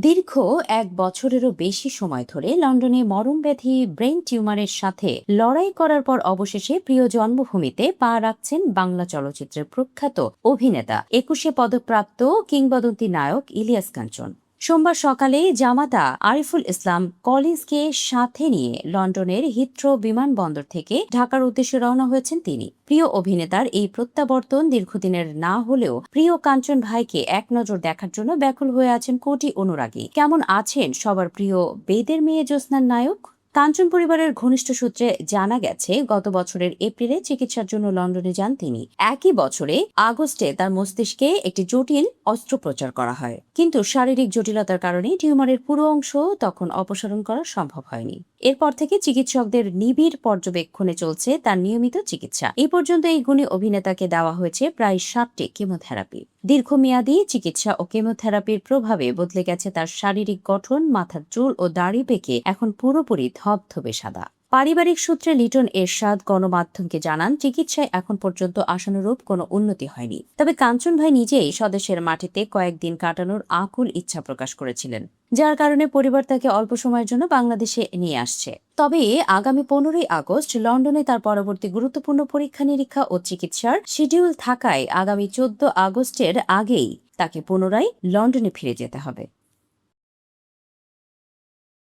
দীর্ঘ ১ বছরেরও বেশি সময় ধরে লন্ডনে মরণব্যাধি ব্রেন টিউমারের সাথে লড়াই করার পর অবশেষে প্রিয় জন্মভূমিতে পা রাখছেন বাংলা চলচ্চিত্রের প্রখ্যাত অভিনেতা ২১শে পদকপ্রাপ্ত কিংবদন্তি নায়ক ইলিয়াস কাঞ্চন। সোমবার সকালে জামাতা আরিফুল ইসলাম কলিন্সকে সাথে নিয়ে লন্ডনের হিথ্রো বিমানবন্দর থেকে ঢাকার উদ্দেশ্যে রওনা হয়েছেন তিনি। প্রিয় অভিনেতার এই প্রত্যাবর্তন দীর্ঘদিনের না হলেও প্রিয় কাঞ্চন ভাইকে এক নজর দেখার জন্য ব্যাকুল হয়ে আছেন কোটি অনুরাগী। কেমন আছেন সবার প্রিয় বেদের মেয়ে জ্যোৎস্নার নায়ক? কাঞ্চন পরিবারের ঘনিষ্ঠ সূত্রে জানা গেছে, গত বছরের এপ্রিলে চিকিৎসার জন্য লন্ডনে যান তিনি। একই বছরে আগস্টে তার মস্তিষ্কে একটি জটিল অস্ত্রোপচার করা হয়, কিন্তু শারীরিক জটিলতার কারণে টিউমারের পুরো অংশ তখন অপসারণ করা সম্ভব হয়নি। এরপর থেকে চিকিৎসকদের নিবিড় পর্যবেক্ষণে চলছে তার নিয়মিত চিকিৎসা। এই পর্যন্ত এই গুণী অভিনেতাকে দেওয়া হয়েছে প্রায় ৬০টি কেমোথেরাপি। দীর্ঘমেয়াদী চিকিৎসা ও কেমোথেরাপির প্রভাবে বদলে গেছে তার শারীরিক গঠন, মাথার চুল ও দাড়ি পেকে এখন পুরোপুরি ধবধবে সাদা। পারিবারিক সূত্রে লিটন এরশাদ গণমাধ্যমকে জানান, চিকিৎসায় এখন পর্যন্ত আশানুরূপ কোনো উন্নতি হয়নি। তবে কাঞ্চন ভাই নিজেই স্বদেশের মাটিতে কয়েকদিন কাটানোর আকুল ইচ্ছা প্রকাশ করেছিলেন, যার কারণে পরিবার তাকে অল্প সময়ের জন্য বাংলাদেশে নিয়ে আসছে। তবে আগামী ১৫ই আগস্ট লন্ডনে তার পরবর্তী গুরুত্বপূর্ণ পরীক্ষা নিরীক্ষা ও চিকিৎসার শিডিউল থাকায় আগামী ১৪ আগস্টের আগেই তাকে পুনরায় লন্ডনে ফিরে যেতে হবে।